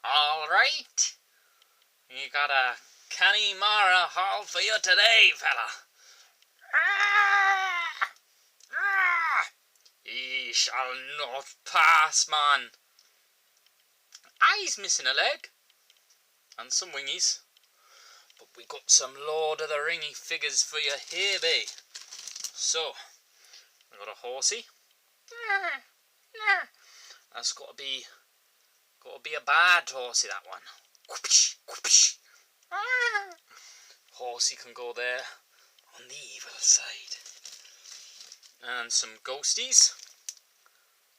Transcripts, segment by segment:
Alright, you got a canny Marra haul for you today, fella. Ye shall not pass, man. He's missing a leg and some wingies, but we got some Lord of the Ringy figures for you here, be. So, we got a horsey. That's got to be a bad horsey, that one. Horsey can go there on the evil side. And some ghosties.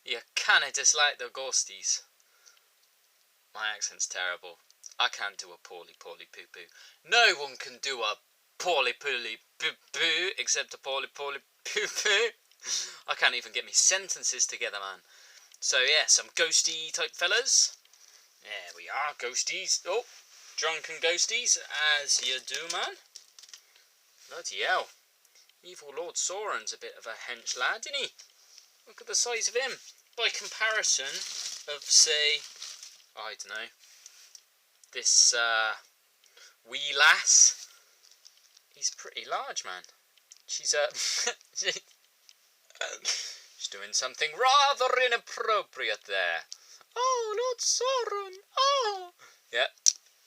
You can't dislike the ghosties. My accent's terrible. I can't do a Pauly poo poo. No one can do a Pauly poo poo except a Pauly poo poo. I can't even get me sentences together, man. So yeah, some ghosty type fellas. There we are, ghosties. Oh, drunken ghosties, as you do, man. Bloody hell. Evil Lord Sauron's a bit of a hench lad, isn't he? Look at the size of him. By comparison of, say, I don't know, this wee lass. He's pretty large, man. She's she's doing something rather inappropriate there. Oh, Lord Sauron. Oh. Yeah,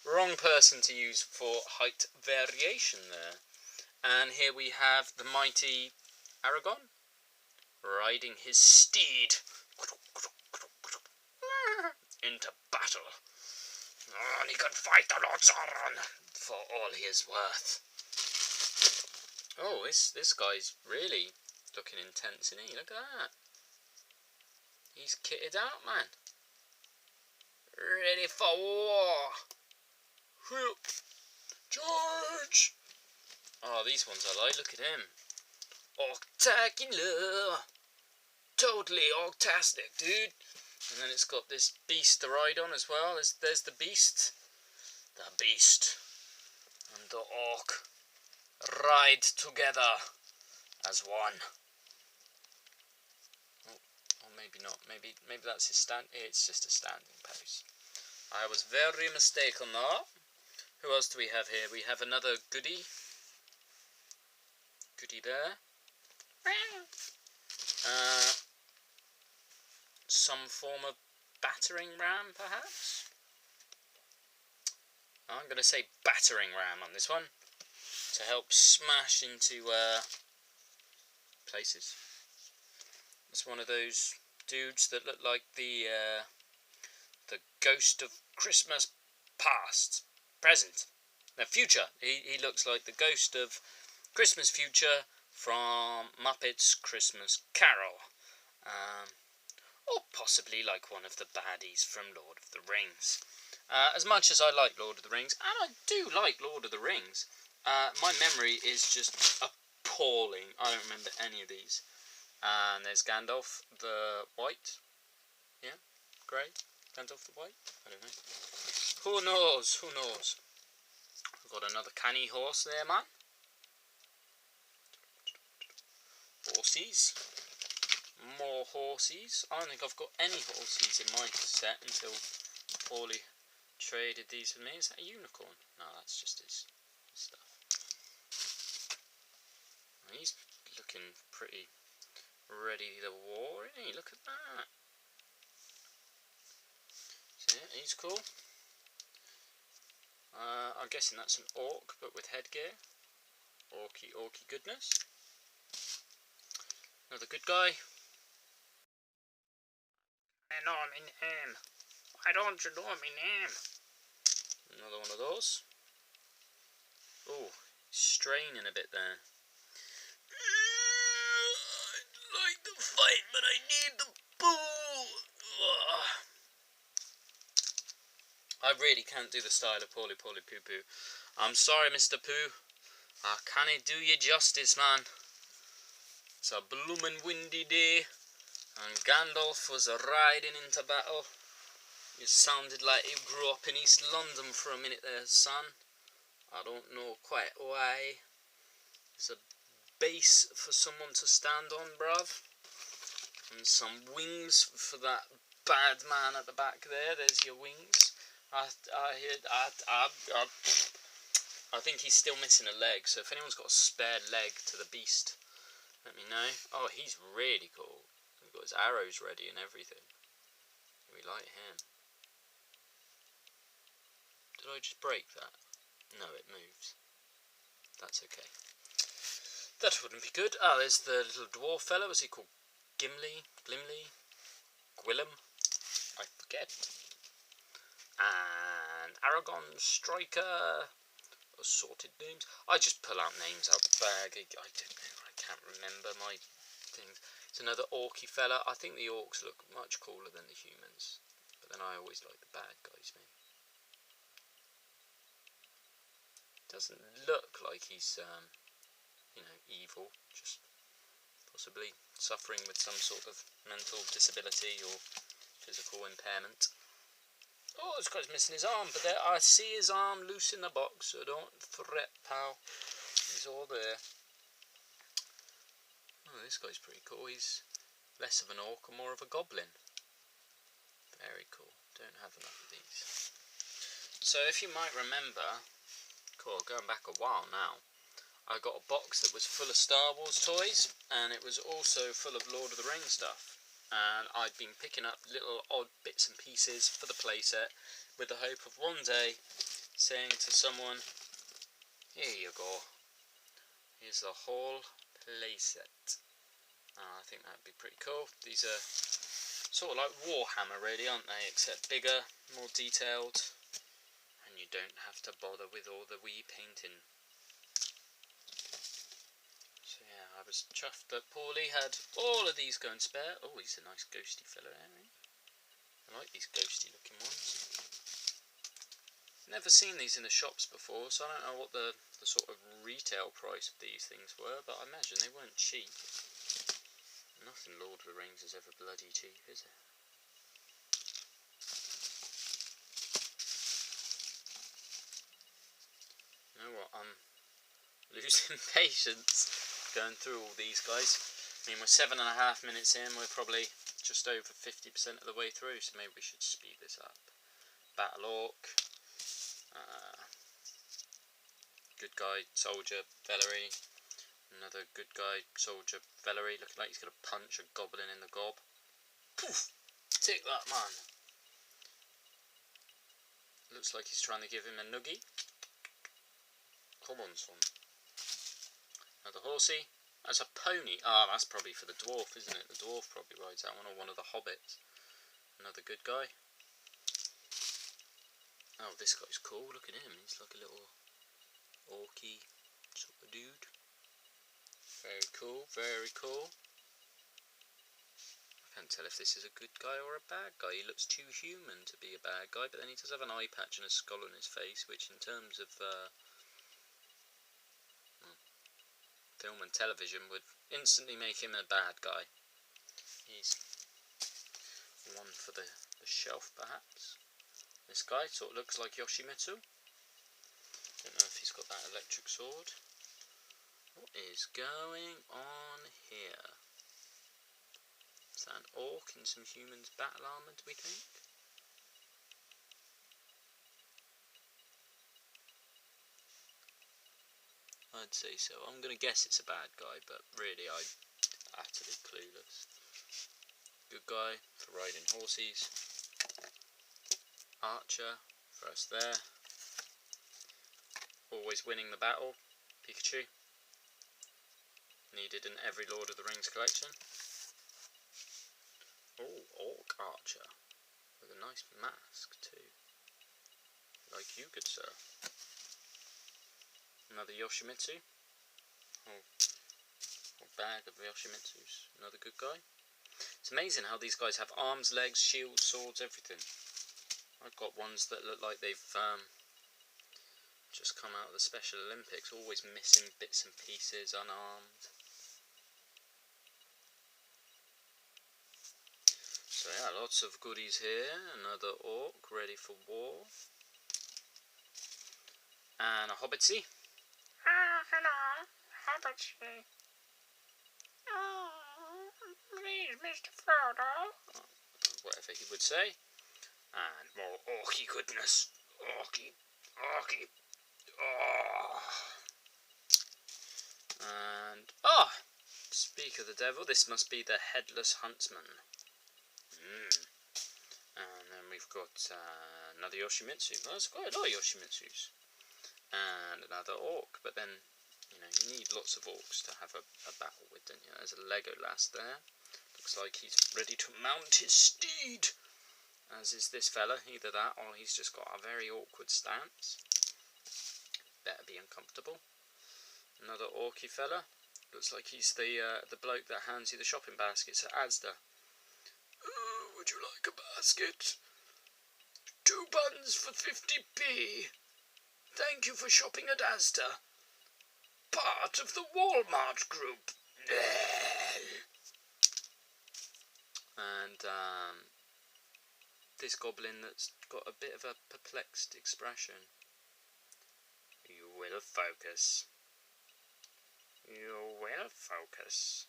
wrong person to use for height variation there. And here we have the mighty Aragorn riding his steed into battle. Oh, and he can fight the Lord Sauron for all he is worth. Oh, this guy's really looking intense, isn't he? Look at that. He's kitted out, man. Ready for war. Charge! Oh, these ones I like. Look at him. Octacular. Totally octastic, dude. And then it's got this beast to ride on as well. There's the beast. The beast and the orc ride together as one. Or maybe not. Maybe that's his stand. It's just a standing pose. I was very mistaken there. Who else do we have here? We have another goodie. Goodie there. Some form of battering ram, perhaps? I'm going to say battering ram on this one, to help smash into places. It's one of those dudes that look like the ghost of Christmas past, present, no, future. He looks like the ghost of Christmas future from Muppets Christmas Carol. Or possibly like one of the baddies from Lord of the Rings. As much as I like Lord of the Rings, and I do like Lord of the Rings, my memory is just appalling. I don't remember any of these. And there's Gandalf the White. Yeah? Grey? Gandalf the White? I don't know. Who knows? Who knows? We've got another canny horse there, man. Horsies. More horsies. I don't think I've got any horsies in my set until Pauly traded these with me. Is that a unicorn? No, that's just his stuff. He's looking pretty ready for war, isn't he? Look at that. So yeah, he's cool. I'm guessing that's an orc, but with headgear. Orky goodness. Another good guy. I know my name. Why don't you know my name? Another one of those. Oh, straining a bit there. I'd like to fight, but I need the poo. I really can't do the style of Pauly poo poo. I'm sorry, Mr. Pooh. I can't do you justice, man. It's a bloomin' windy day, and Gandalf was riding into battle. You sounded like you grew up in East London for a minute there, son. I don't know quite why. There's a base for someone to stand on, bruv. And some wings for that bad man at the back there. There's your wings. I think he's still missing a leg, so if anyone's got a spare leg to the beast, let me know. Oh, he's really cool. He's got his arrows ready and everything. We like him. Did I just break that? No, it moves. That's okay. That wouldn't be good. Oh, there's the little dwarf fellow. Was he called Gimli? Gwillem? I forget. And Aragon Striker. Assorted names. I just pull out names out the bag. I don't know. I can't remember my things. It's another orky fella. I think the orcs look much cooler than the humans. But then I always like the bad guys, man. Doesn't look like he's, evil. Just possibly suffering with some sort of mental disability or physical impairment. Oh, this guy's missing his arm, but there I see his arm loose in the box, so don't fret, pal. He's all there. Oh, this guy's pretty cool. He's less of an orc and more of a goblin. Very cool. Don't have enough of these. So if you might remember, cool, going back a while now, I got a box that was full of Star Wars toys, and it was also full of Lord of the Rings stuff. And I'd been picking up little odd bits and pieces for the playset with the hope of one day saying to someone, here you go, here's the whole playset. I think that'd be pretty cool. These are sort of like Warhammer really, aren't they, except bigger, more detailed, and you don't have to bother with all the wee painting. Yeah, I was chuffed that Pauly had all of these going spare. Oh, he's a nice ghosty fella, isn't he? I like these ghosty looking ones. Never seen these in the shops before, so I don't know what the sort of retail price of these things were, but I imagine they weren't cheap. Nothing Lord of the Rings is ever bloody cheap, is it? You know what, I'm losing patience going through all these guys. I mean, we're 7.5 minutes in, we're probably just over 50% of the way through, so maybe we should speed this up. Battle Orc, good guy, soldier, Valerie, another good guy, soldier, Valerie, looking like he's going to punch a goblin in the gob. Poof! Take that, man! Looks like he's trying to give him a noogie. Come on, son. Another horsey. That's a pony. Ah, that's probably for the dwarf, isn't it? The dwarf probably rides that one, or one of the hobbits. Another good guy. Oh, this guy's cool. Look at him. He's like a little orky sort of dude. Very cool, very cool. I can't tell if this is a good guy or a bad guy. He looks too human to be a bad guy, but then he does have an eye patch and a skull on his face, which in terms of film and television would instantly make him a bad guy. He's one for the shelf, perhaps. This guy sort of looks like Yoshimitsu. Don't know if he's got that electric sword. What is going on here? Is that an orc in some humans' battle armour, do we think? I'd say so. I'm going to guess it's a bad guy, but really I'm utterly clueless. Good guy for riding horses. Archer for us there. Always winning the battle. Pikachu. Needed in every Lord of the Rings collection. Oh, Orc Archer. With a nice mask too. Like you, good sir. Another Yoshimitsu. Whole bag of Yoshimitsus. Another good guy. It's amazing how these guys have arms, legs, shields, swords, everything. I've got ones that look like they've just come out of the Special Olympics, always missing bits and pieces, unarmed. So yeah, lots of goodies here. Another orc ready for war. And a hobbitsy. Ah, hello, Hobbitsy. Oh, please, Mr. Frodo. Whatever he would say. And more orky goodness. Orky. Oh. And, speak of the devil, this must be the Headless Huntsman. And then we've got another Yoshimitsu. Well, there's quite a lot of Yoshimitsus. And another orc, but then, you need lots of orcs to have a battle with, don't you? There's a Legolas there. Looks like he's ready to mount his steed. As is this fella, either that or he's just got a very awkward stance. Better be uncomfortable. Another orky fella. Looks like he's the bloke that hands you the shopping baskets at Asda. Would you like a basket? 2 buns for 50p. Thank you for shopping at Asda. Part of the Walmart group. And this goblin that's got a bit of a perplexed expression. You will focus. You will focus.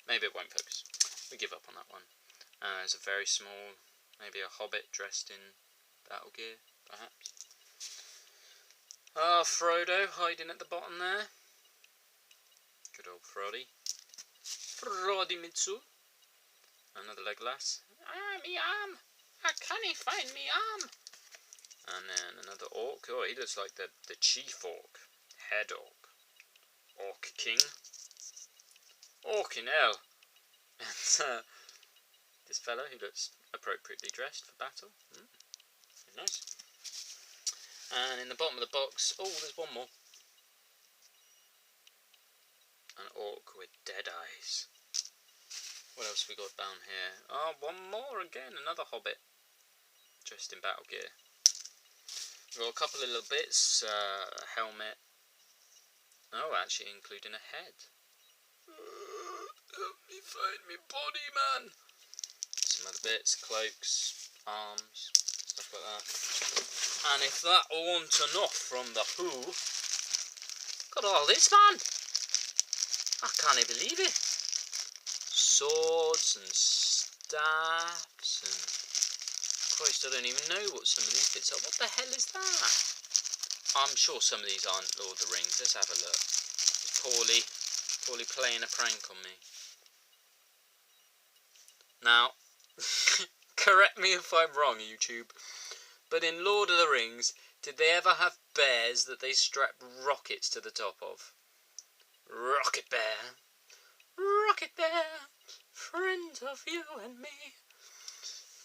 Maybe it won't focus. We give up on that one. There's a very small, maybe a hobbit dressed in battle gear, perhaps. Frodo hiding at the bottom there. Good old Frody. Frody Mitsu. Another Legolas. Me arm! I can't find me arm! And then another orc. Oh, he looks like the chief orc. Head orc. Orc king. Orc in hell. And this fellow, he looks appropriately dressed for battle. Very nice. And in the bottom of the box, there's one more. An orc with dead eyes. What else have we got down here? One more again, another hobbit. Dressed in battle gear. We've got a couple of little bits, a helmet. Actually including a head. Help me find me body, man. Some other bits, cloaks, arms, stuff like that. And if that weren't enough from the Who, got all this, man. I can't believe it. Swords and staffs and... Christ, I don't even know what some of these bits are. What the hell is that? I'm sure some of these aren't Lord of the Rings. Let's have a look. It's Pauly playing a prank on me. Now, correct me if I'm wrong, YouTube, but in Lord of the Rings, did they ever have bears that they strapped rockets to the top of? Rocket bear, friend of you and me.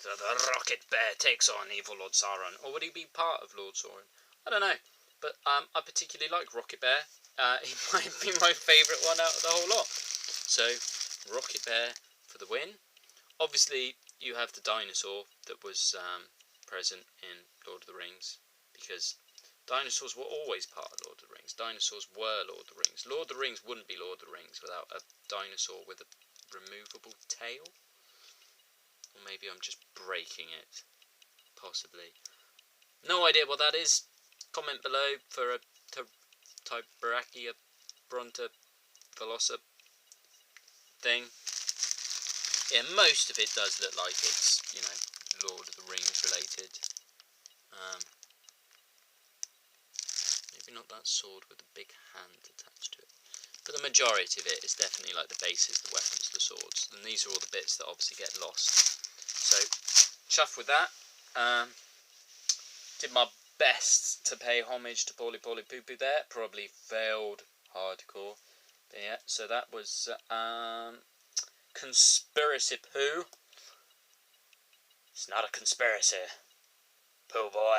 So the rocket bear takes on evil Lord Sauron. Or would he be part of Lord Sauron? I don't know. But I particularly like Rocket Bear. He might be my favourite one out of the whole lot. So, Rocket Bear for the win. Obviously, you have the dinosaur that was present in Lord of the Rings. Because dinosaurs were always part of Lord of the Rings. Dinosaurs were Lord of the Rings. Lord of the Rings wouldn't be Lord of the Rings without a dinosaur with a removable tail. Or maybe I'm just breaking it. Possibly. No idea what that is. Comment below for a Tybrachia Bronta Velosa thing. Yeah, most of it does look like it's, Lord of the Rings related. Maybe not that sword with the big hand attached to it. But the majority of it is definitely like the bases, the weapons, the swords. And these are all the bits that obviously get lost. So, chuffed with that. Did my best to pay homage to Pauly Poo Poo there. Probably failed hardcore. But yeah, so that was Conspiracy Poo. It's not a conspiracy, Pooh boy.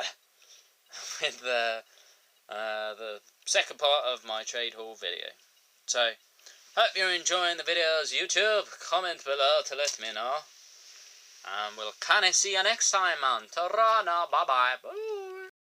With the second part of my trade hall video. So, hope you're enjoying the videos, YouTube. Comment below to let me know. And we'll kinda see you next time, man. Ta-ra now, bye-bye.